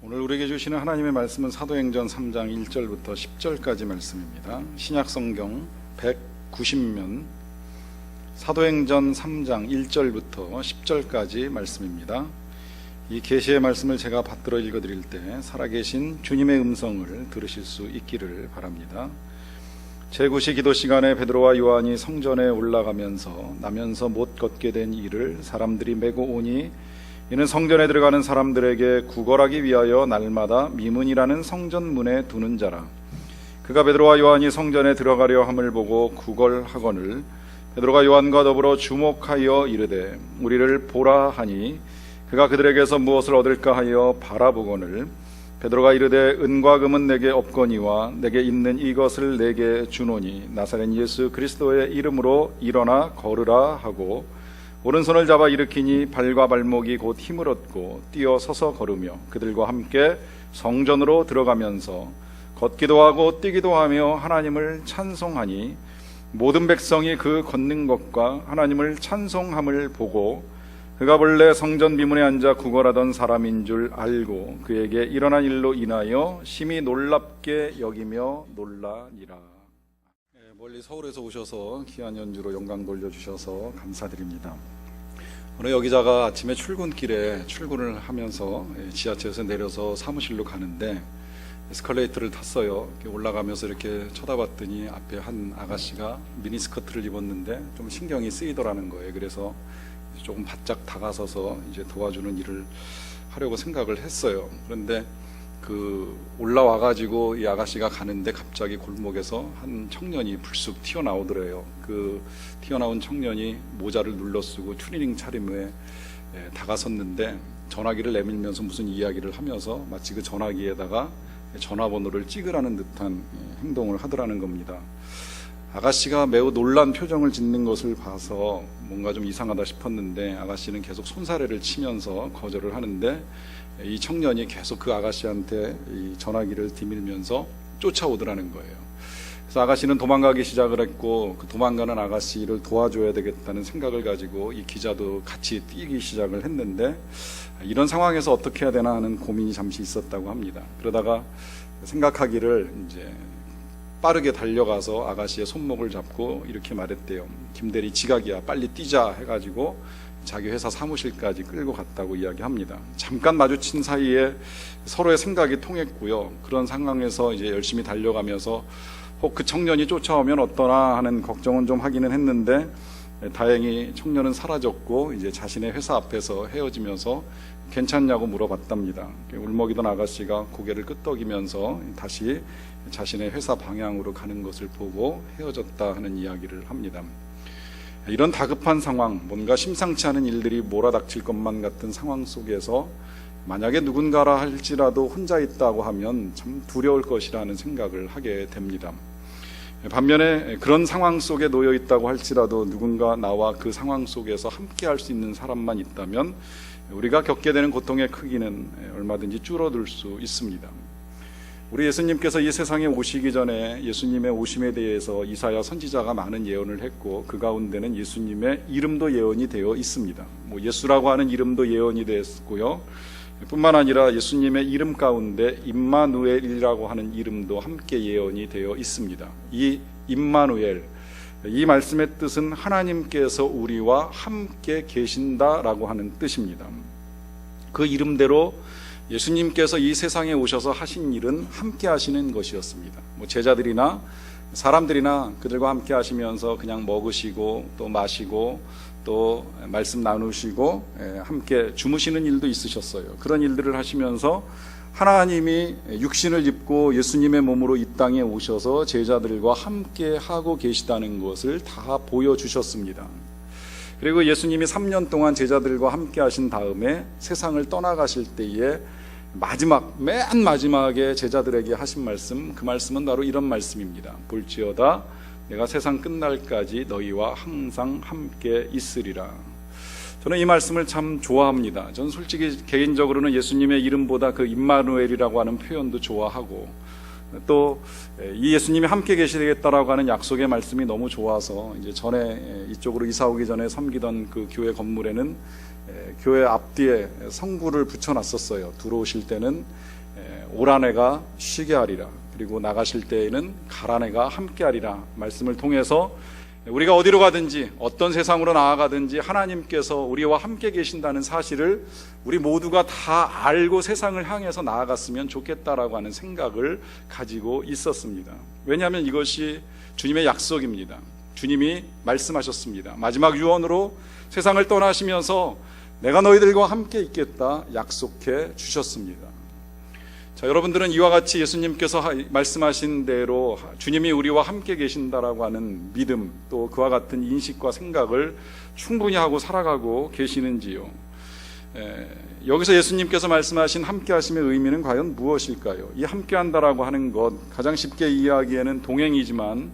오늘 우리에게 주시는 하나님의 말씀은 사도행전 3장 1절부터 10절까지 말씀입니다. 신약성경 190면 사도행전 3장 1절부터 10절까지 말씀입니다. 이 계시의 말씀을 제가 받들어 읽어드릴 때 살아계신 주님의 음성을 들으실 수 있기를 바랍니다. 제9시 기도 시간에 베드로와 요한이 성전에 올라가면서 나면서 못 걷게 된 이를 사람들이 메고 오니 이는 성전에 들어가는 사람들에게 구걸하기 위하여 날마다 미문이라는 성전 문에 두는 자라. 그가 베드로와 요한이 성전에 들어가려 함을 보고 구걸하거늘 베드로가 요한과 더불어 주목하여 이르되 우리를 보라 하니 그가 그들에게서 무엇을 얻을까 하여 바라보거늘 베드로가 이르되 은과 금은 내게 없거니와 내게 있는 이것을 내게 주노니 나사렛 예수 그리스도의 이름으로 일어나 걸으라 하고 오른손을 잡아 일으키니 발과 발목이 곧 힘을 얻고 뛰어 서서 걸으며 그들과 함께 성전으로 들어가면서 걷기도 하고 뛰기도 하며 하나님을 찬송하니 모든 백성이 그 걷는 것과 하나님을 찬송함을 보고 그가 본래 성전 비문에 앉아 구걸하던 사람인 줄 알고 그에게 일어난 일로 인하여 심히 놀랍게 여기며 놀라니라. 멀리 서울에서 오셔서 귀한 연주로 영광 돌려주셔서 감사드립니다. 오늘 여기자가 아침에 출근길에 출근을 하면서 지하철에서 내려서 사무실로 가는데 에스컬레이터를 탔어요. 올라가면서 이렇게 쳐다봤더니 앞에 한 아가씨가 미니스커트를 입었는데 좀 신경이 쓰이더라는 거예요. 그래서 조금 바짝 다가서서 이제 도와주는 일을 하려고 생각을 했어요. 그런데 올라와가지고 이 아가씨가 가는데 갑자기 골목에서 한 청년이 불쑥 튀어나오더래요. 그 튀어나온 청년이 모자를 눌러쓰고 추리닝 차림에 다가섰는데 전화기를 내밀면서 무슨 이야기를 하면서 마치 그 전화기에다가 전화번호를 찍으라는 듯한 행동을 하더라는 겁니다. 아가씨가 매우 놀란 표정을 짓는 것을 봐서 뭔가 좀 이상하다 싶었는데 아가씨는 계속 손사래를 치면서 거절을 하는데 이 청년이 계속 그 아가씨한테 이 전화기를 디밀면서 쫓아오더라는 거예요. 그래서 아가씨는 도망가기 시작을 했고 그 도망가는 아가씨를 도와줘야 되겠다는 생각을 가지고 이 기자도 같이 뛰기 시작을 했는데 이런 상황에서 어떻게 해야 되나 하는 고민이 잠시 있었다고 합니다. 그러다가 생각하기를 이제 빠르게 달려가서 아가씨의 손목을 잡고 이렇게 말했대요. 김대리 지각이야, 빨리 뛰자 해가지고 자기 회사 사무실까지 끌고 갔다고 이야기합니다. 잠깐 마주친 사이에 서로의 생각이 통했고요. 그런 상황에서 이제 열심히 달려가면서 혹 그 청년이 쫓아오면 어떠나 하는 걱정은 좀 하기는 했는데 다행히 청년은 사라졌고 이제 자신의 회사 앞에서 헤어지면서 괜찮냐고 물어봤답니다. 울먹이던 아가씨가 고개를 끄덕이면서 다시 자신의 회사 방향으로 가는 것을 보고 헤어졌다 하는 이야기를 합니다. 이런 다급한 상황, 뭔가 심상치 않은 일들이 몰아닥칠 것만 같은 상황 속에서 만약에 누군가라 할지라도 혼자 있다고 하면 참 두려울 것이라는 생각을 하게 됩니다. 반면에 그런 상황 속에 놓여 있다고 할지라도 누군가 나와 그 상황 속에서 함께 할 수 있는 사람만 있다면 우리가 겪게 되는 고통의 크기는 얼마든지 줄어들 수 있습니다. 우리 예수님께서 이 세상에 오시기 전에 예수님의 오심에 대해서 이사야 선지자가 많은 예언을 했고 그 가운데는 예수님의 이름도 예언이 되어 있습니다. 예수라고 하는 이름도 예언이 되었고요. 뿐만 아니라 예수님의 이름 가운데 임마누엘이라고 하는 이름도 함께 예언이 되어 있습니다. 이 임마누엘, 이 말씀의 뜻은 하나님께서 우리와 함께 계신다라고 하는 뜻입니다. 그 이름대로 예수님께서 이 세상에 오셔서 하신 일은 함께 하시는 것이었습니다. 제자들이나 사람들이나 그들과 함께 하시면서 그냥 먹으시고 또 마시고 또 말씀 나누시고 함께 주무시는 일도 있으셨어요. 그런 일들을 하시면서 하나님이 육신을 입고 예수님의 몸으로 이 땅에 오셔서 제자들과 함께 하고 계시다는 것을 다 보여주셨습니다. 그리고 예수님이 3년 동안 제자들과 함께 하신 다음에 세상을 떠나가실 때에 맨 마지막에 제자들에게 하신 말씀, 그 말씀은 바로 이런 말씀입니다. 볼지어다 내가 세상 끝날까지 너희와 항상 함께 있으리라. 저는 이 말씀을 참 좋아합니다. 저는 솔직히 개인적으로는 예수님의 이름보다 그 임마누엘이라고 하는 표현도 좋아하고 또 이 예수님이 함께 계시겠다라고 하는 약속의 말씀이 너무 좋아서 이제 전에 이쪽으로 이사 오기 전에 섬기던 그 교회 건물에는 교회 앞뒤에 성구를 붙여놨었어요. 들어오실 때는 오란 해가 쉬게 하리라, 그리고 나가실 때에는 가란 해가 함께 하리라 말씀을 통해서 우리가 어디로 가든지 어떤 세상으로 나아가든지 하나님께서 우리와 함께 계신다는 사실을 우리 모두가 다 알고 세상을 향해서 나아갔으면 좋겠다라고 하는 생각을 가지고 있었습니다. 왜냐하면 이것이 주님의 약속입니다. 주님이 말씀하셨습니다. 마지막 유언으로 세상을 떠나시면서 내가 너희들과 함께 있겠다 약속해 주셨습니다. 자, 여러분들은 이와 같이 예수님께서 말씀하신 대로 주님이 우리와 함께 계신다라고 하는 믿음, 또 그와 같은 인식과 생각을 충분히 하고 살아가고 계시는지요? 여기서 예수님께서 말씀하신 함께 하심의 의미는 과연 무엇일까요? 이 함께 한다라고 하는 것, 가장 쉽게 이해하기에는 동행이지만,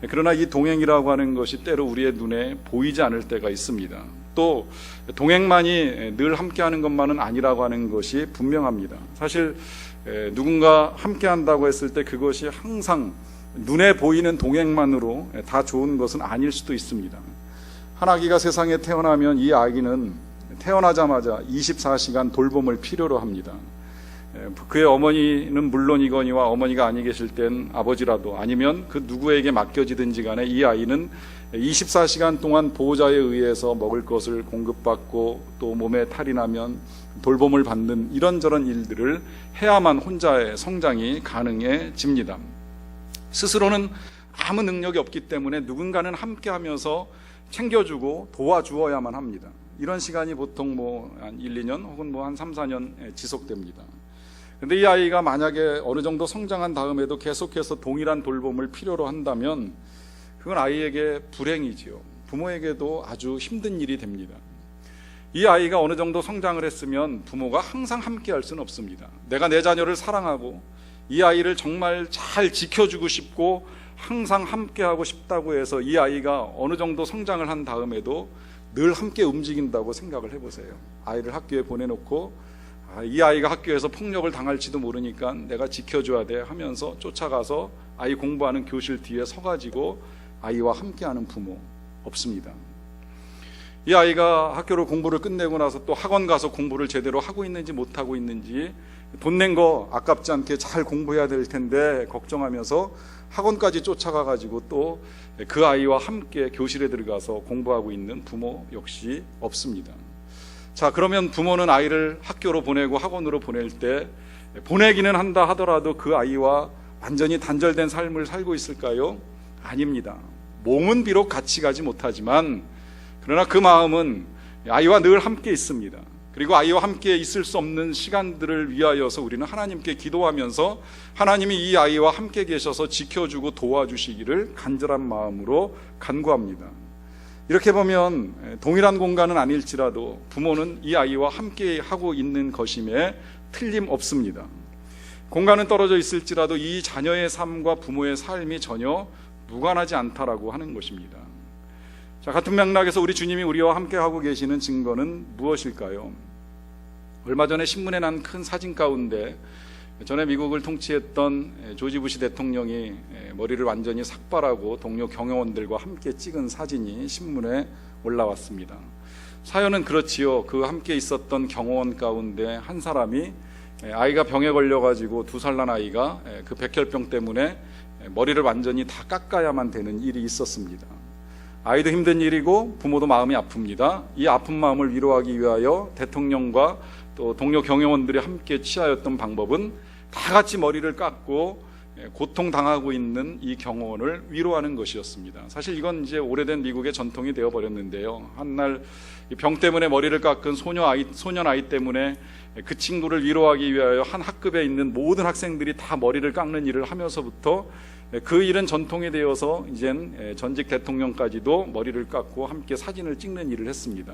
그러나 이 동행이라고 하는 것이 때로 우리의 눈에 보이지 않을 때가 있습니다. 또 동행만이 늘 함께 하는 것만은 아니라고 하는 것이 분명합니다. 사실 누군가 함께 한다고 했을 때 그것이 항상 눈에 보이는 동행만으로 다 좋은 것은 아닐 수도 있습니다. 한 아기가 세상에 태어나면 이 아기는 태어나자마자 24시간 돌봄을 필요로 합니다. 그의 어머니는 물론이거니와 어머니가 아니 계실 땐 아버지라도, 아니면 그 누구에게 맡겨지든지 간에 이 아이는 24시간 동안 보호자에 의해서 먹을 것을 공급받고, 또 몸에 탈이 나면 돌봄을 받는 이런저런 일들을 해야만 혼자의 성장이 가능해집니다. 스스로는 아무 능력이 없기 때문에 누군가는 함께 하면서 챙겨주고 도와주어야만 합니다. 이런 시간이 보통 한 1, 2년 혹은 한 3, 4년 지속됩니다. 근데 이 아이가 만약에 어느 정도 성장한 다음에도 계속해서 동일한 돌봄을 필요로 한다면 그건 아이에게 불행이지요. 부모에게도 아주 힘든 일이 됩니다. 이 아이가 어느 정도 성장을 했으면 부모가 항상 함께 할 수는 없습니다. 내가 내 자녀를 사랑하고 이 아이를 정말 잘 지켜주고 싶고 항상 함께 하고 싶다고 해서 이 아이가 어느 정도 성장을 한 다음에도 늘 함께 움직인다고 생각을 해보세요. 아이를 학교에 보내놓고 이 아이가 학교에서 폭력을 당할지도 모르니까 내가 지켜줘야 돼 하면서 쫓아가서 아이 공부하는 교실 뒤에 서가지고 아이와 함께하는 부모 없습니다. 이 아이가 학교를 공부를 끝내고 나서 또 학원 가서 공부를 제대로 하고 있는지 못하고 있는지, 돈 낸 거 아깝지 않게 잘 공부해야 될 텐데 걱정하면서 학원까지 쫓아가가지고 또 그 아이와 함께 교실에 들어가서 공부하고 있는 부모 역시 없습니다. 자, 그러면 부모는 아이를 학교로 보내고 학원으로 보낼 때 보내기는 한다 하더라도 그 아이와 완전히 단절된 삶을 살고 있을까요? 아닙니다. 몸은 비록 같이 가지 못하지만 그러나 그 마음은 아이와 늘 함께 있습니다. 그리고 아이와 함께 있을 수 없는 시간들을 위하여서 우리는 하나님께 기도하면서 하나님이 이 아이와 함께 계셔서 지켜주고 도와주시기를 간절한 마음으로 간구합니다. 이렇게 보면 동일한 공간은 아닐지라도 부모는 이 아이와 함께 하고 있는 것임에 틀림없습니다. 공간은 떨어져 있을지라도 이 자녀의 삶과 부모의 삶이 전혀 무관하지 않다라고 하는 것입니다. 자, 같은 맥락에서 우리 주님이 우리와 함께 하고 계시는 증거는 무엇일까요? 얼마 전에 신문에 난 큰 사진 가운데 전에 미국을 통치했던 조지 부시 대통령이 머리를 완전히 삭발하고 동료 경영원들과 함께 찍은 사진이 신문에 올라왔습니다. 사연은 그렇지요. 그 함께 있었던 경호원 가운데 한 사람이 아이가 병에 걸려가지고 2살 난 아이가 그 백혈병 때문에 머리를 완전히 다 깎아야만 되는 일이 있었습니다. 아이도 힘든 일이고 부모도 마음이 아픕니다. 이 아픈 마음을 위로하기 위하여 대통령과 또 동료 경영원들이 함께 취하였던 방법은 다 같이 머리를 깎고 고통당하고 있는 이 경호원을 위로하는 것이었습니다. 사실 이건 이제 오래된 미국의 전통이 되어버렸는데요. 한날 병 때문에 머리를 깎은 소년 아이 때문에 그 친구를 위로하기 위하여 한 학급에 있는 모든 학생들이 다 머리를 깎는 일을 하면서부터 그 일은 전통이 되어서 이젠 전직 대통령까지도 머리를 깎고 함께 사진을 찍는 일을 했습니다.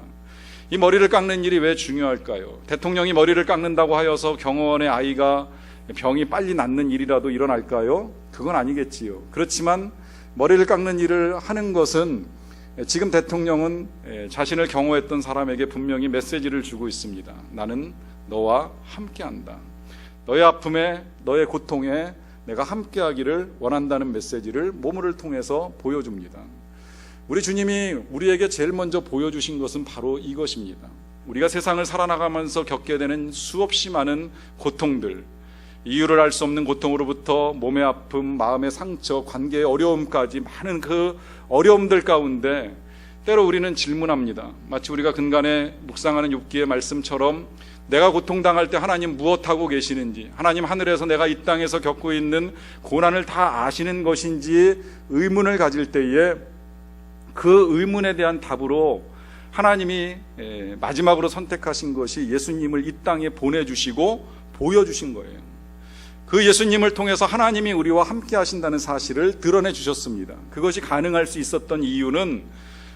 이 머리를 깎는 일이 왜 중요할까요? 대통령이 머리를 깎는다고 하여서 경호원의 아이가 병이 빨리 낫는 일이라도 일어날까요? 그건 아니겠지요. 그렇지만 머리를 깎는 일을 하는 것은 지금 대통령은 자신을 경호했던 사람에게 분명히 메시지를 주고 있습니다. 나는 너와 함께한다. 너의 아픔에, 너의 고통에 내가 함께하기를 원한다는 메시지를 몸을 통해서 보여줍니다. 우리 주님이 우리에게 제일 먼저 보여주신 것은 바로 이것입니다. 우리가 세상을 살아나가면서 겪게 되는 수없이 많은 고통들, 이유를 알 수 없는 고통으로부터 몸의 아픔, 마음의 상처, 관계의 어려움까지 많은 그 어려움들 가운데 때로 우리는 질문합니다. 마치 우리가 근간에 묵상하는 욥기의 말씀처럼 내가 고통당할 때 하나님 무엇하고 계시는지, 하나님 하늘에서 내가 이 땅에서 겪고 있는 고난을 다 아시는 것인지 의문을 가질 때에 그 의문에 대한 답으로 하나님이 마지막으로 선택하신 것이 예수님을 이 땅에 보내주시고 보여주신 거예요. 그 예수님을 통해서 하나님이 우리와 함께 하신다는 사실을 드러내 주셨습니다. 그것이 가능할 수 있었던 이유는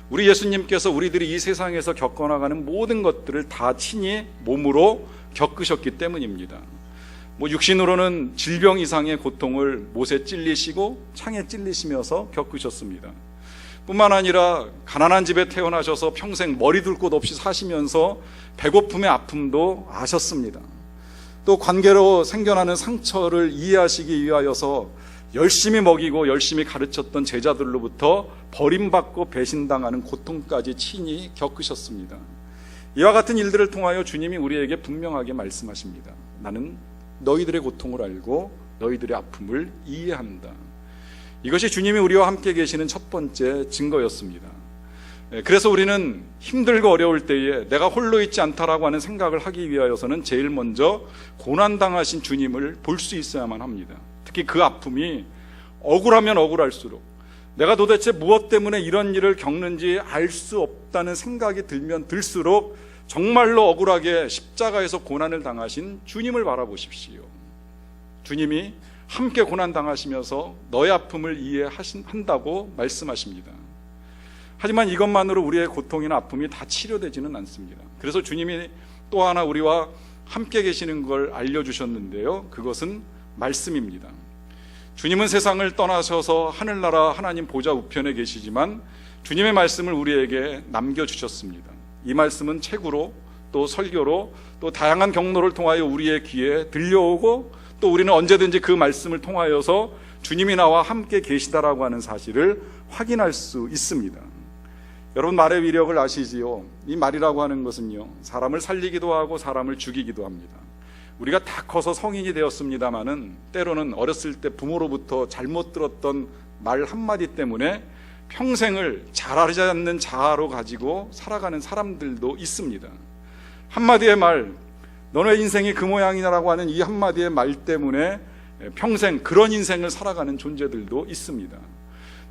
우리 예수님께서 우리들이 이 세상에서 겪어나가는 모든 것들을 다 친히 몸으로 겪으셨기 때문입니다. 육신으로는 질병 이상의 고통을 못에 찔리시고 창에 찔리시면서 겪으셨습니다. 뿐만 아니라 가난한 집에 태어나셔서 평생 머리 둘 곳 없이 사시면서 배고픔의 아픔도 아셨습니다. 또 관계로 생겨나는 상처를 이해하시기 위하여서 열심히 먹이고 열심히 가르쳤던 제자들로부터 버림받고 배신당하는 고통까지 친히 겪으셨습니다. 이와 같은 일들을 통하여 주님이 우리에게 분명하게 말씀하십니다. 나는 너희들의 고통을 알고 너희들의 아픔을 이해한다. 이것이 주님이 우리와 함께 계시는 첫 번째 증거였습니다. 그래서 우리는 힘들고 어려울 때에 내가 홀로 있지 않다라고 하는 생각을 하기 위하여서는 제일 먼저 고난당하신 주님을 볼 수 있어야만 합니다. 특히 그 아픔이 억울하면 억울할수록 내가 도대체 무엇 때문에 이런 일을 겪는지 알 수 없다는 생각이 들면 들수록 정말로 억울하게 십자가에서 고난을 당하신 주님을 바라보십시오. 주님이 함께 고난당하시면서 너의 아픔을 이해한다고 말씀하십니다. 하지만 이것만으로 우리의 고통이나 아픔이 다 치료되지는 않습니다. 그래서 주님이 또 하나 우리와 함께 계시는 걸 알려주셨는데요, 그것은 말씀입니다. 주님은 세상을 떠나셔서 하늘나라 하나님 보좌 우편에 계시지만 주님의 말씀을 우리에게 남겨주셨습니다. 이 말씀은 책으로 또 설교로 또 다양한 경로를 통하여 우리의 귀에 들려오고 또 우리는 언제든지 그 말씀을 통하여서 주님이 나와 함께 계시다라고 하는 사실을 확인할 수 있습니다. 여러분, 말의 위력을 아시지요? 이 말이라고 하는 것은요, 사람을 살리기도 하고 사람을 죽이기도 합니다. 우리가 다 커서 성인이 되었습니다마는 때로는 어렸을 때 부모로부터 잘못 들었던 말 한마디 때문에 평생을 잘하지 않는 자아로 가지고 살아가는 사람들도 있습니다. 한마디의 말, 너네 인생이 그 모양이라고 하는 이 한마디의 말 때문에 평생 그런 인생을 살아가는 존재들도 있습니다.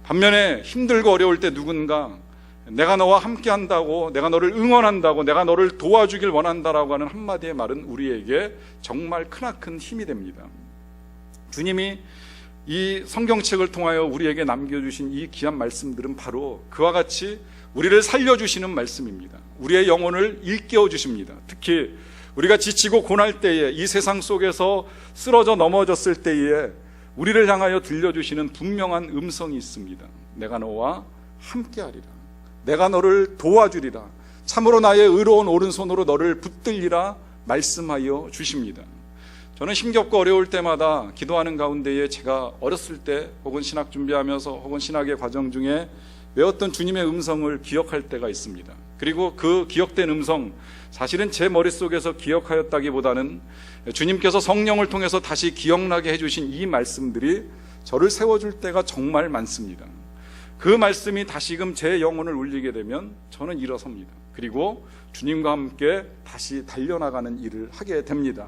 반면에 힘들고 어려울 때 누군가 내가 너와 함께 한다고, 내가 너를 응원한다고, 내가 너를 도와주길 원한다라고 하는 한마디의 말은 우리에게 정말 크나큰 힘이 됩니다. 주님이 이 성경책을 통하여 우리에게 남겨주신 이 귀한 말씀들은 바로 그와 같이 우리를 살려주시는 말씀입니다. 우리의 영혼을 일깨워 주십니다. 특히 우리가 지치고 고날 때에, 이 세상 속에서 쓰러져 넘어졌을 때에 우리를 향하여 들려주시는 분명한 음성이 있습니다. 내가 너와 함께하리라. 내가 너를 도와주리라. 참으로 나의 의로운 오른손으로 너를 붙들리라 말씀하여 주십니다. 저는 힘겹고 어려울 때마다 기도하는 가운데에 제가 어렸을 때 혹은 신학 준비하면서 혹은 신학의 과정 중에 외웠던 주님의 음성을 기억할 때가 있습니다. 그리고 그 기억된 음성, 사실은 제 머릿속에서 기억하였다기보다는 주님께서 성령을 통해서 다시 기억나게 해주신 이 말씀들이 저를 세워줄 때가 정말 많습니다. 그 말씀이 다시금 제 영혼을 울리게 되면 저는 일어섭니다. 그리고 주님과 함께 다시 달려나가는 일을 하게 됩니다.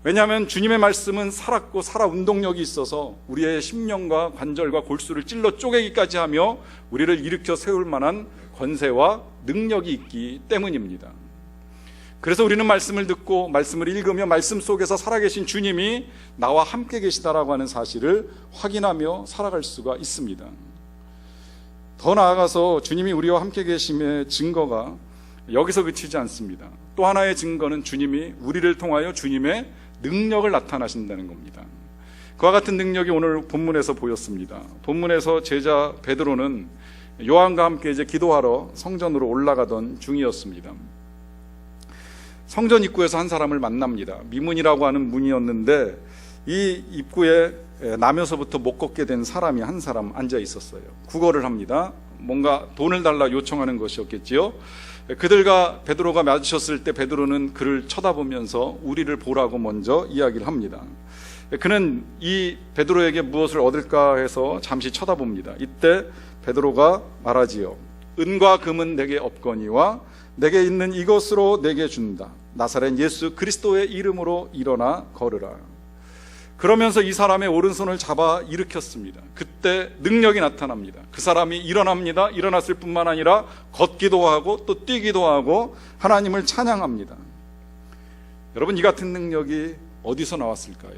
왜냐하면 주님의 말씀은 살았고 살아 운동력이 있어서 우리의 심령과 관절과 골수를 찔러 쪼개기까지 하며 우리를 일으켜 세울 만한 권세와 능력이 있기 때문입니다. 그래서 우리는 말씀을 듣고 말씀을 읽으며 말씀 속에서 살아계신 주님이 나와 함께 계시다라고 하는 사실을 확인하며 살아갈 수가 있습니다. 더 나아가서 주님이 우리와 함께 계심의 증거가 여기서 그치지 않습니다. 또 하나의 증거는 주님이 우리를 통하여 주님의 능력을 나타나신다는 겁니다. 그와 같은 능력이 오늘 본문에서 보였습니다. 본문에서 제자 베드로는 요한과 함께 이제 기도하러 성전으로 올라가던 중이었습니다. 성전 입구에서 한 사람을 만납니다. 미문이라고 하는 문이었는데 이 입구에 나면서부터 못 걷게 된 사람이 한 사람 앉아 있었어요. 구걸을 합니다. 뭔가 돈을 달라 요청하는 것이었겠지요. 그들과 베드로가 마주쳤을 때 베드로는 그를 쳐다보면서 우리를 보라고 먼저 이야기를 합니다. 그는 이 베드로에게 무엇을 얻을까 해서 잠시 쳐다봅니다. 이때 베드로가 말하지요. 은과 금은 내게 없거니와 내게 있는 이것으로 내게 준다. 나사렛 예수 그리스도의 이름으로 일어나 걸으라. 그러면서 이 사람의 오른손을 잡아 일으켰습니다. 그때 능력이 나타납니다. 그 사람이 일어납니다. 일어났을 뿐만 아니라 걷기도 하고 또 뛰기도 하고 하나님을 찬양합니다. 여러분, 이 같은 능력이 어디서 나왔을까요?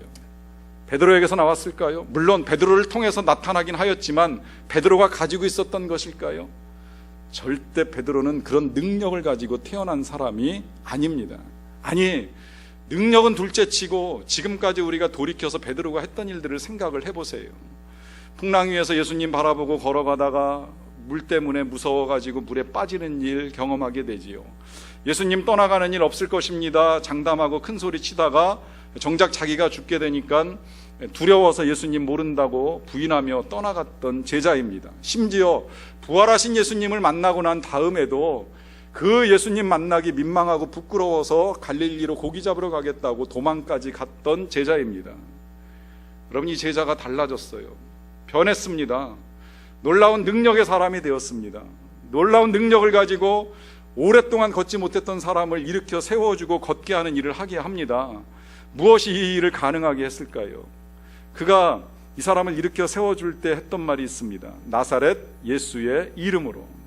베드로에게서 나왔을까요? 물론 베드로를 통해서 나타나긴 하였지만 베드로가 가지고 있었던 것일까요? 절대 베드로는 그런 능력을 가지고 태어난 사람이 아닙니다. 아니, 능력은 둘째치고 지금까지 우리가 돌이켜서 베드로가 했던 일들을 생각을 해보세요. 풍랑 위에서 예수님 바라보고 걸어가다가 물 때문에 무서워가지고 물에 빠지는 일 경험하게 되지요. 예수님 떠나가는 일 없을 것입니다 장담하고 큰 소리 치다가 정작 자기가 죽게 되니까 두려워서 예수님 모른다고 부인하며 떠나갔던 제자입니다. 심지어 부활하신 예수님을 만나고 난 다음에도 그 예수님 만나기 민망하고 부끄러워서 갈릴리로 고기 잡으러 가겠다고 도망까지 갔던 제자입니다. 여러분, 이 제자가 달라졌어요. 변했습니다. 놀라운 능력의 사람이 되었습니다. 놀라운 능력을 가지고 오랫동안 걷지 못했던 사람을 일으켜 세워주고 걷게 하는 일을 하게 합니다. 무엇이 이 일을 가능하게 했을까요? 그가 이 사람을 일으켜 세워줄 때 했던 말이 있습니다. 나사렛 예수의 이름으로.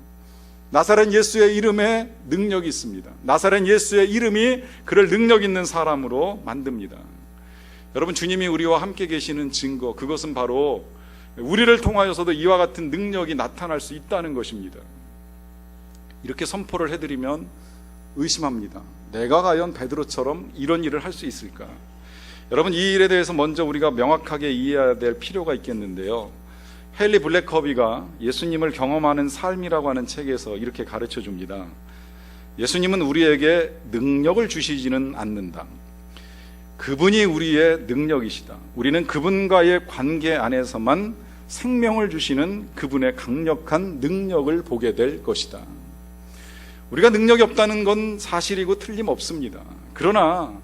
나사렛 예수의 이름에 능력이 있습니다. 나사렛 예수의 이름이 그를 능력 있는 사람으로 만듭니다. 여러분, 주님이 우리와 함께 계시는 증거, 그것은 바로 우리를 통하여서도 이와 같은 능력이 나타날 수 있다는 것입니다. 이렇게 선포를 해드리면 의심합니다. 내가 과연 베드로처럼 이런 일을 할 수 있을까? 여러분, 이 일에 대해서 먼저 우리가 명확하게 이해해야 될 필요가 있겠는데요. 헨리 블랙커비가 예수님을 경험하는 삶이라고 하는 책에서 이렇게 가르쳐 줍니다. 예수님은 우리에게 능력을 주시지는 않는다. 그분이 우리의 능력이시다. 우리는 그분과의 관계 안에서만 생명을 주시는 그분의 강력한 능력을 보게 될 것이다. 우리가 능력이 없다는 건 사실이고 틀림없습니다. 그러나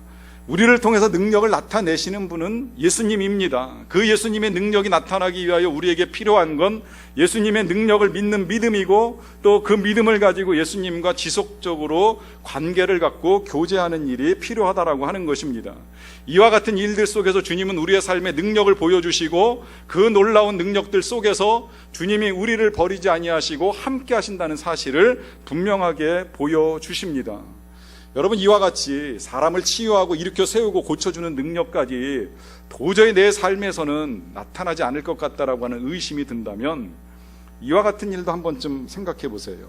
우리를 통해서 능력을 나타내시는 분은 예수님입니다. 그 예수님의 능력이 나타나기 위하여 우리에게 필요한 건 예수님의 능력을 믿는 믿음이고 또 그 믿음을 가지고 예수님과 지속적으로 관계를 갖고 교제하는 일이 필요하다라고 하는 것입니다. 이와 같은 일들 속에서 주님은 우리의 삶에 능력을 보여주시고 그 놀라운 능력들 속에서 주님이 우리를 버리지 아니하시고 함께 하신다는 사실을 분명하게 보여주십니다. 여러분, 이와 같이 사람을 치유하고 일으켜 세우고 고쳐주는 능력까지 도저히 내 삶에서는 나타나지 않을 것 같다라고 하는 의심이 든다면 이와 같은 일도 한 번쯤 생각해 보세요.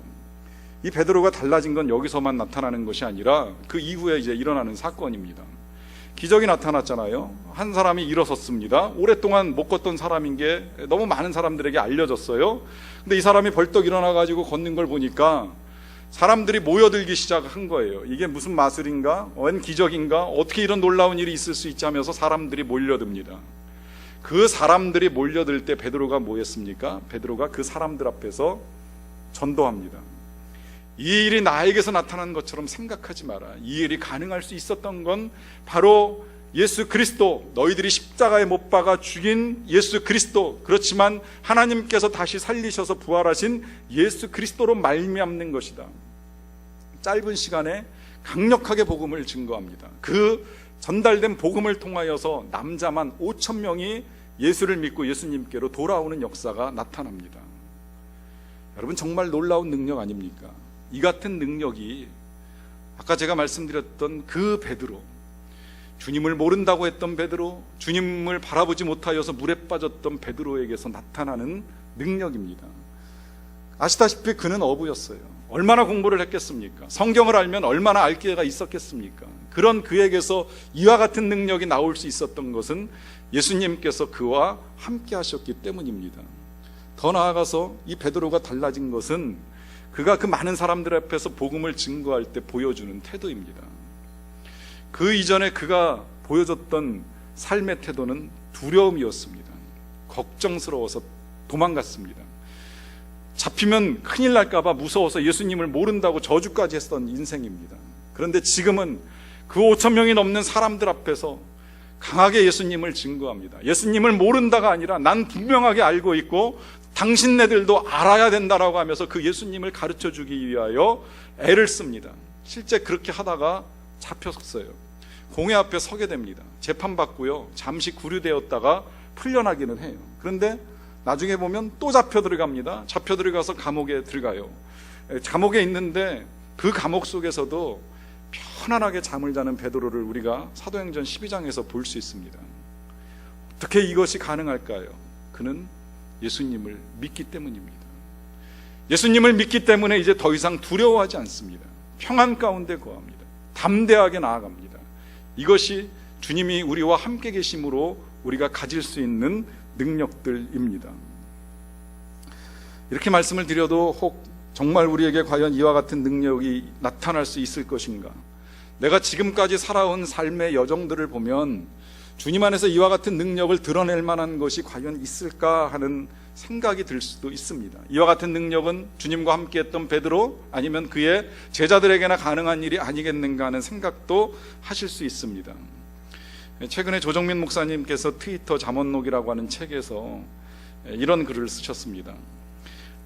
이 베드로가 달라진 건 여기서만 나타나는 것이 아니라 그 이후에 이제 일어나는 사건입니다. 기적이 나타났잖아요. 한 사람이 일어섰습니다. 오랫동안 못 걷던 사람인 게 너무 많은 사람들에게 알려졌어요. 근데 이 사람이 벌떡 일어나가지고 걷는 걸 보니까 사람들이 모여들기 시작한 거예요. 이게 무슨 마술인가? 웬 기적인가? 어떻게 이런 놀라운 일이 있을 수 있지 하면서 사람들이 몰려듭니다. 그 사람들이 몰려들 때 베드로가 뭐 했습니까? 베드로가 그 사람들 앞에서 전도합니다. 이 일이 나에게서 나타난 것처럼 생각하지 마라. 이 일이 가능할 수 있었던 건 바로 예수 그리스도, 너희들이 십자가에 못 박아 죽인 예수 그리스도, 그렇지만 하나님께서 다시 살리셔서 부활하신 예수 그리스도로 말미암는 것이다. 짧은 시간에 강력하게 복음을 증거합니다. 그 전달된 복음을 통하여서 남자만 5,000명이 예수를 믿고 예수님께로 돌아오는 역사가 나타납니다. 여러분, 정말 놀라운 능력 아닙니까? 이 같은 능력이 아까 제가 말씀드렸던 그 베드로, 주님을 모른다고 했던 베드로, 주님을 바라보지 못하여서 물에 빠졌던 베드로에게서 나타나는 능력입니다. 아시다시피 그는 어부였어요. 얼마나 공부를 했겠습니까? 성경을 알면 얼마나 알 기회가 있었겠습니까? 그런 그에게서 이와 같은 능력이 나올 수 있었던 것은 예수님께서 그와 함께 하셨기 때문입니다. 더 나아가서 이 베드로가 달라진 것은 그가 그 많은 사람들 앞에서 복음을 증거할 때 보여주는 태도입니다. 그 이전에 그가 보여줬던 삶의 태도는 두려움이었습니다. 걱정스러워서 도망갔습니다. 잡히면 큰일 날까봐 무서워서 예수님을 모른다고 저주까지 했던 인생입니다. 그런데 지금은 그 5천 명이 넘는 사람들 앞에서 강하게 예수님을 증거합니다. 예수님을 모른다가 아니라 난 분명하게 알고 있고 당신네들도 알아야 된다라고 하면서 그 예수님을 가르쳐 주기 위하여 애를 씁니다. 실제 그렇게 하다가 잡혔어요. 공회 앞에 서게 됩니다. 재판받고요, 잠시 구류되었다가 풀려나기는 해요. 그런데 나중에 보면 또 잡혀 들어갑니다. 잡혀 들어가서 감옥에 들어가요. 감옥에 있는데 그 감옥 속에서도 편안하게 잠을 자는 베드로를 우리가 사도행전 12장에서 볼 수 있습니다. 어떻게 이것이 가능할까요? 그는 예수님을 믿기 때문입니다. 예수님을 믿기 때문에 이제 더 이상 두려워하지 않습니다. 평안 가운데 거합니다. 담대하게 나아갑니다. 이것이 주님이 우리와 함께 계심으로 우리가 가질 수 있는 능력들입니다. 이렇게 말씀을 드려도 혹 정말 우리에게 과연 이와 같은 능력이 나타날 수 있을 것인가? 내가 지금까지 살아온 삶의 여정들을 보면 주님 안에서 이와 같은 능력을 드러낼 만한 것이 과연 있을까 하는 생각이 들 수도 있습니다. 이와 같은 능력은 주님과 함께했던 베드로 아니면 그의 제자들에게나 가능한 일이 아니겠는가 하는 생각도 하실 수 있습니다. 최근에 조정민 목사님께서 트위터 잠언록이라고 하는 책에서 이런 글을 쓰셨습니다.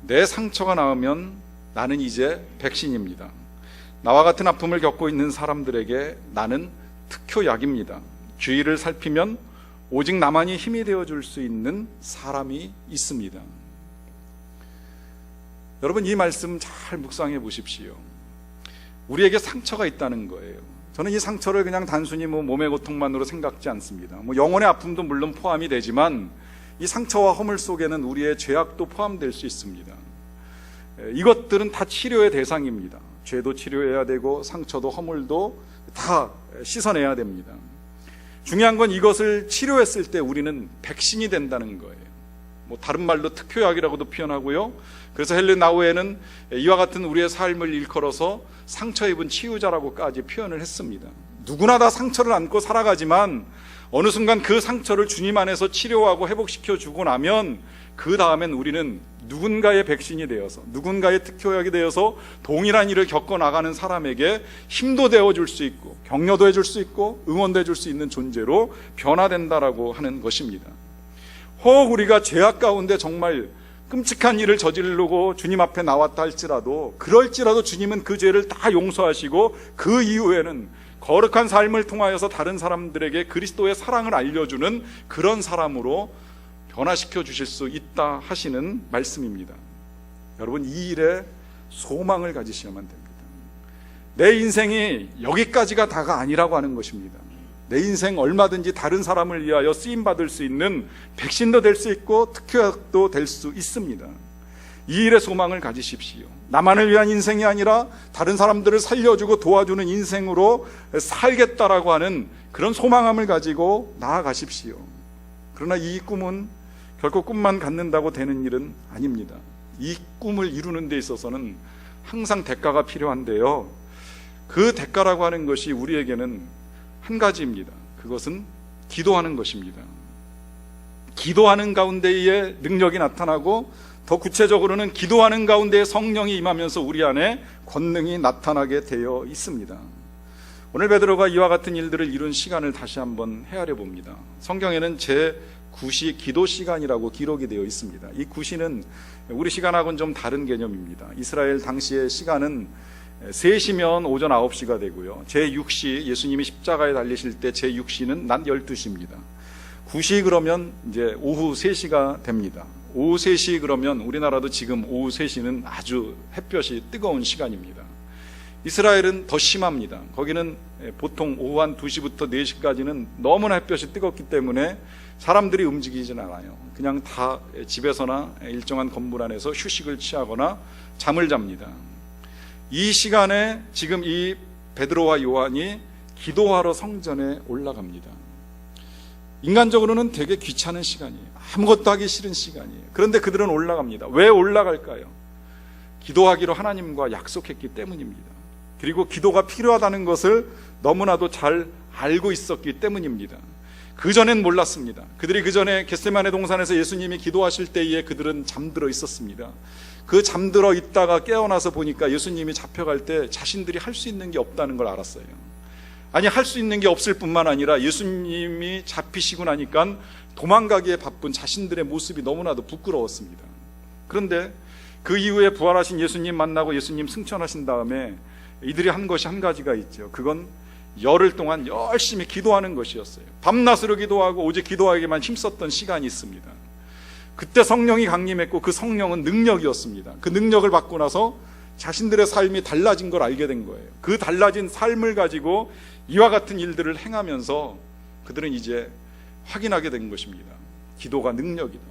내 상처가 나으면 나는 이제 백신입니다. 나와 같은 아픔을 겪고 있는 사람들에게 나는 특효약입니다. 주위를 살피면 오직 나만이 힘이 되어줄 수 있는 사람이 있습니다. 여러분, 이 말씀 잘 묵상해 보십시오. 우리에게 상처가 있다는 거예요. 저는 이 상처를 그냥 단순히 몸의 고통만으로 생각지 않습니다. 영혼의 아픔도 물론 포함이 되지만 이 상처와 허물 속에는 우리의 죄악도 포함될 수 있습니다. 이것들은 다 치료의 대상입니다. 죄도 치료해야 되고 상처도 허물도 다 씻어내야 됩니다. 중요한 건 이것을 치료했을 때 우리는 백신이 된다는 거예요. 다른 말로 특효약이라고도 표현하고요. 그래서 헬렌 나우에는 이와 같은 우리의 삶을 일컬어서 상처 입은 치유자라고까지 표현을 했습니다. 누구나 다 상처를 안고 살아가지만 어느 순간 그 상처를 주님 안에서 치료하고 회복시켜 주고 나면 그 다음엔 우리는 누군가의 백신이 되어서 누군가의 특효약이 되어서 동일한 일을 겪어나가는 사람에게 힘도 되어줄 수 있고 격려도 해줄 수 있고 응원도 해줄 수 있는 존재로 변화된다라고 하는 것입니다. 혹 우리가 죄악 가운데 정말 끔찍한 일을 저지르고 주님 앞에 나왔다 할지라도 그럴지라도 주님은 그 죄를 다 용서하시고 그 이후에는 거룩한 삶을 통하여서 다른 사람들에게 그리스도의 사랑을 알려주는 그런 사람으로 변화시켜 주실 수 있다 하시는 말씀입니다. 여러분, 이 일에 소망을 가지셔야만 됩니다. 내 인생이 여기까지가 다가 아니라고 하는 것입니다. 내 인생 얼마든지 다른 사람을 위하여 쓰임받을 수 있는 백신도 될 수 있고 특효약도 될 수 있습니다. 이 일에 소망을 가지십시오. 나만을 위한 인생이 아니라 다른 사람들을 살려주고 도와주는 인생으로 살겠다라고 하는 그런 소망함을 가지고 나아가십시오. 그러나 이 꿈은 결코 꿈만 갖는다고 되는 일은 아닙니다. 이 꿈을 이루는 데 있어서는 항상 대가가 필요한데요. 그 대가라고 하는 것이 우리에게는 한 가지입니다. 그것은 기도하는 것입니다. 기도하는 가운데에 능력이 나타나고 더 구체적으로는 기도하는 가운데 성령이 임하면서 우리 안에 권능이 나타나게 되어 있습니다. 오늘 베드로가 이와 같은 일들을 이룬 시간을 다시 한번 헤아려 봅니다. 성경에는 제9시 기도 시간이라고 기록이 되어 있습니다. 이 9시는 우리 시간하고는 좀 다른 개념입니다. 이스라엘 당시의 시간은 3시면 오전 9시가 되고요. 제6시 예수님이 십자가에 달리실 때 제6시는 낮 12시입니다. 9시 그러면 이제 오후 3시가 됩니다. 오후 3시 그러면 우리나라도 지금 오후 3시는 아주 햇볕이 뜨거운 시간입니다. 이스라엘은 더 심합니다. 거기는 보통 오후 한 2시부터 4시까지는 너무나 햇볕이 뜨겁기 때문에 사람들이 움직이진 않아요. 그냥 다 집에서나 일정한 건물 안에서 휴식을 취하거나 잠을 잡니다. 이 시간에 지금 이 베드로와 요한이 기도하러 성전에 올라갑니다. 인간적으로는 되게 귀찮은 시간이에요. 아무것도 하기 싫은 시간이에요. 그런데 그들은 올라갑니다. 왜 올라갈까요? 기도하기로 하나님과 약속했기 때문입니다. 그리고 기도가 필요하다는 것을 너무나도 잘 알고 있었기 때문입니다. 그전엔 몰랐습니다. 그들이 그전에 겟세마네 동산에서 예수님이 기도하실 때에 그들은 잠들어 있었습니다. 그 잠들어 있다가 깨어나서 보니까 예수님이 잡혀갈 때 자신들이 할 수 있는 게 없다는 걸 알았어요. 아니, 할 수 있는 게 없을 뿐만 아니라 예수님이 잡히시고 나니까 도망가기에 바쁜 자신들의 모습이 너무나도 부끄러웠습니다. 그런데 그 이후에 부활하신 예수님 만나고 예수님 승천하신 다음에 이들이 한 것이 한 가지가 있죠. 그건 열흘 동안 열심히 기도하는 것이었어요. 밤낮으로 기도하고 오직 기도하기만 힘썼던 시간이 있습니다. 그때 성령이 강림했고 그 성령은 능력이었습니다. 그 능력을 받고 나서 자신들의 삶이 달라진 걸 알게 된 거예요. 그 달라진 삶을 가지고 이와 같은 일들을 행하면서 그들은 이제 확인하게 된 것입니다. 기도가 능력이다.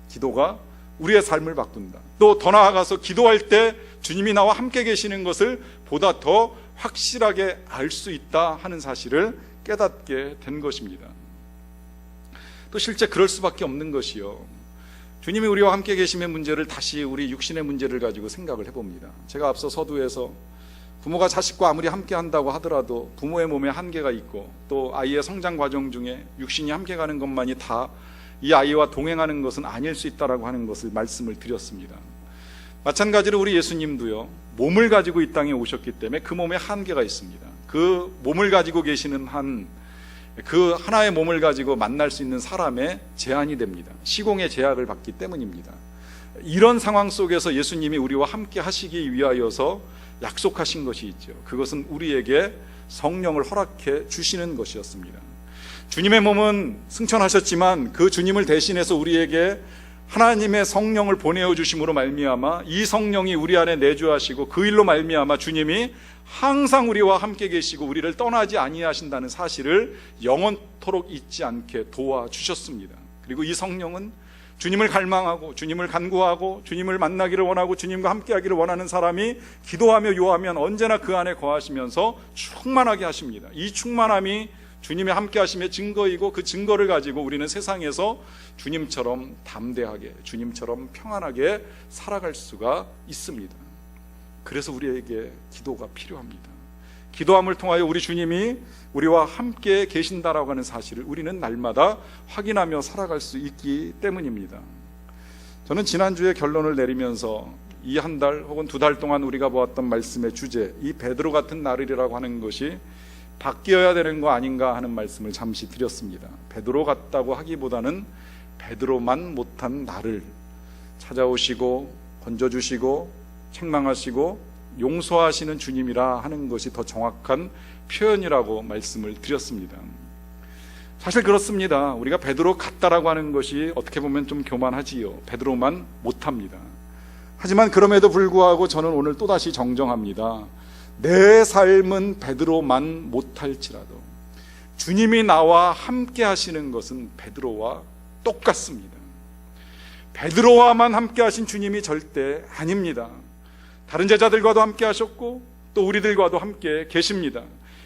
기도가 우리의 삶을 바꾼다. 또 더 나아가서 기도할 때 주님이 나와 함께 계시는 것을 보다 더 확실하게 알 수 있다 하는 사실을 깨닫게 된 것입니다. 또 실제 그럴 수밖에 없는 것이요, 주님이 우리와 함께 계심의 문제를 다시 우리 육신의 문제를 가지고 생각을 해봅니다. 제가 앞서 서두에서 부모가 자식과 아무리 함께 한다고 하더라도 부모의 몸에 한계가 있고 또 아이의 성장 과정 중에 육신이 함께 가는 것만이 다 이 아이와 동행하는 것은 아닐 수 있다라고 하는 것을 말씀을 드렸습니다. 마찬가지로 우리 예수님도요, 몸을 가지고 이 땅에 오셨기 때문에 그 몸에 한계가 있습니다. 그 몸을 가지고 계시는 그 하나의 몸을 가지고 만날 수 있는 사람의 제한이 됩니다. 시공의 제약을 받기 때문입니다. 이런 상황 속에서 예수님이 우리와 함께 하시기 위하여서 약속하신 것이 있죠. 그것은 우리에게 성령을 허락해 주시는 것이었습니다. 주님의 몸은 승천하셨지만 그 주님을 대신해서 우리에게 하나님의 성령을 보내어 주심으로 말미암아 이 성령이 우리 안에 내주하시고 그 일로 말미암아 주님이 항상 우리와 함께 계시고 우리를 떠나지 아니하신다는 사실을 영원토록 잊지 않게 도와주셨습니다. 그리고 이 성령은 주님을 갈망하고 주님을 간구하고 주님을 만나기를 원하고 주님과 함께하기를 원하는 사람이 기도하며 요하면 언제나 그 안에 거하시면서 충만하게 하십니다. 이 충만함이 주님의 함께하심의 증거이고 그 증거를 가지고 우리는 세상에서 주님처럼 담대하게, 주님처럼 평안하게 살아갈 수가 있습니다. 그래서 우리에게 기도가 필요합니다. 기도함을 통하여 우리 주님이 우리와 함께 계신다라고 하는 사실을 우리는 날마다 확인하며 살아갈 수 있기 때문입니다. 저는 지난주에 결론을 내리면서 이 한 달 혹은 두 달 동안 우리가 보았던 말씀의 주제, 이 베드로 같은 나를이라고 하는 것이 바뀌어야 되는 거 아닌가 하는 말씀을 잠시 드렸습니다. 베드로 같다고 하기보다는 베드로만 못한 나를 찾아오시고 건져주시고 책망하시고 용서하시는 주님이라 하는 것이 더 정확한 표현이라고 말씀을 드렸습니다. 사실 그렇습니다. 우리가 베드로 같다라고 하는 것이 어떻게 보면 좀 교만하지요. 베드로만 못합니다. 하지만 그럼에도 불구하고 저는 오늘 또다시 정정합니다. 내 삶은 베드로만 못할지라도 주님이 나와 함께 하시는 것은 베드로와 똑같습니다. 베드로와만 함께 하신 주님이 절대 아닙니다. 다른 제자들과도 함께 하셨고 또 우리들과도 함께 계십니다.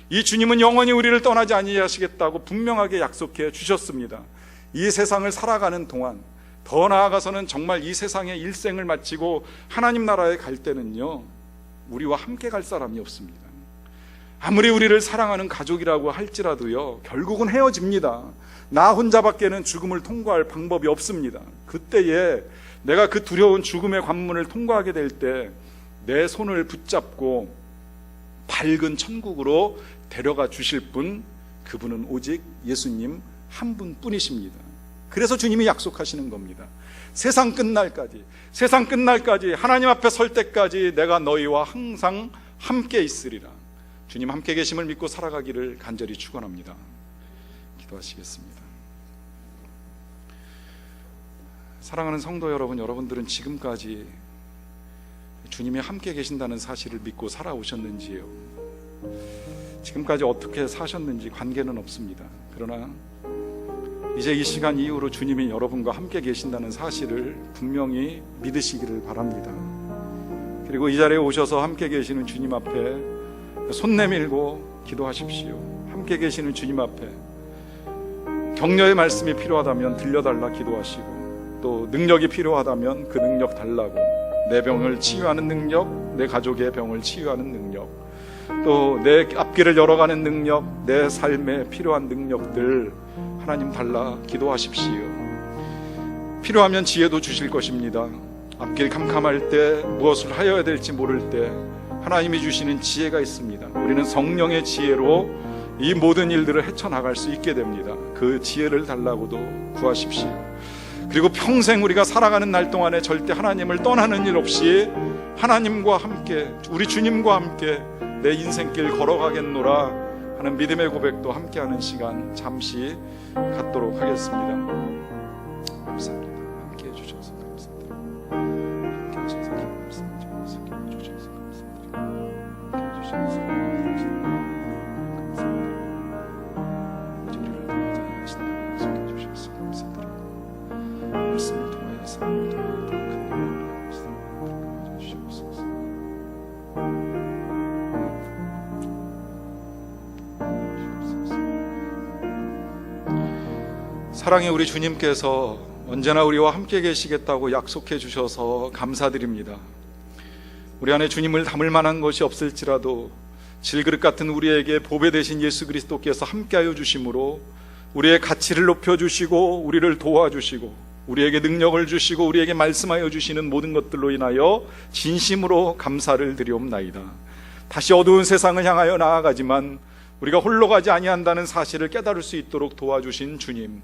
이 주님은 영원히 우리를 떠나지 아니하시겠다고 분명하게 약속해 주셨습니다. 이 세상을 살아가는 동안, 더 나아가서는 정말 이 세상의 일생을 마치고 하나님 나라에 갈 때는요, 우리와 함께 갈 사람이 없습니다. 아무리 우리를 사랑하는 가족이라고 할지라도요, 결국은 헤어집니다. 나 혼자밖에는 죽음을 통과할 방법이 없습니다. 그때에 내가 그 두려운 죽음의 관문을 통과하게 될 때 내 손을 붙잡고 밝은 천국으로 데려가 주실 분, 그분은 오직 예수님 한 분뿐이십니다. 그래서 주님이 약속하시는 겁니다. 세상 끝날까지 하나님 앞에 설 때까지 내가 너희와 항상 함께 있으리라. 주님 함께 계심을 믿고 살아가기를 간절히 축원합니다. 기도하시겠습니다. 사랑하는 성도 여러분, 여러분들은 지금까지 주님이 함께 계신다는 사실을 믿고 살아오셨는지요? 지금까지 어떻게 사셨는지 관계는 없습니다. 그러나 이제 이 시간 이후로 주님이 여러분과 함께 계신다는 사실을 분명히 믿으시기를 바랍니다. 그리고 이 자리에 오셔서 함께 계시는 주님 앞에 손 내밀고 기도하십시오. 함께 계시는 주님 앞에 격려의 말씀이 필요하다면 들려달라 기도하시고, 또 능력이 필요하다면 그 능력 달라고, 내 병을 치유하는 능력, 내 가족의 병을 치유하는 능력, 또 내 앞길을 열어가는 능력, 내 삶에 필요한 능력들 하나님 달라 기도하십시오. 필요하면 지혜도 주실 것입니다. 앞길 캄캄할 때, 무엇을 하여야 될지 모를 때 하나님이 주시는 지혜가 있습니다. 우리는 성령의 지혜로 이 모든 일들을 헤쳐나갈 수 있게 됩니다. 그 지혜를 달라고도 구하십시오. 그리고 평생 우리가 살아가는 날 동안에 절대 하나님을 떠나는 일 없이 하나님과 함께, 우리 주님과 함께 내 인생길 걸어가겠노라 하는 믿음의 고백도 함께하는 시간 잠시 갖도록 하겠습니다. 감사합니다. 함께해 주셔서 감사드립니다. 함께해 주셔서 감사드립니다. 함께해 주셔서 감사드립니다. 함께해 주셔서 감사드립니다. 우리를 도와주시는 약속해 주셔서 감사드립니다. 말씀을 통하여서 사랑의 우리 주님께서 언제나 우리와 함께 계시겠다고 약속해 주셔서 감사드립니다. 우리 안에 주님을 담을 만한 것이 없을지라도 질그릇 같은 우리에게 보배 되신 예수 그리스도께서 함께하여 주심으로 우리의 가치를 높여주시고 우리를 도와주시고 우리에게 능력을 주시고 우리에게 말씀하여 주시는 모든 것들로 인하여 진심으로 감사를 드리옵나이다. 다시 어두운 세상을 향하여 나아가지만 우리가 홀로 가지 아니한다는 사실을 깨달을 수 있도록 도와주신 주님,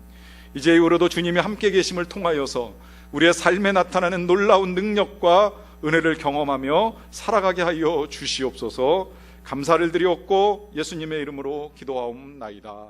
이제 이후로도 주님이 함께 계심을 통하여서 우리의 삶에 나타나는 놀라운 능력과 은혜를 경험하며 살아가게 하여 주시옵소서. 감사를 드리옵고 예수님의 이름으로 기도하옵나이다.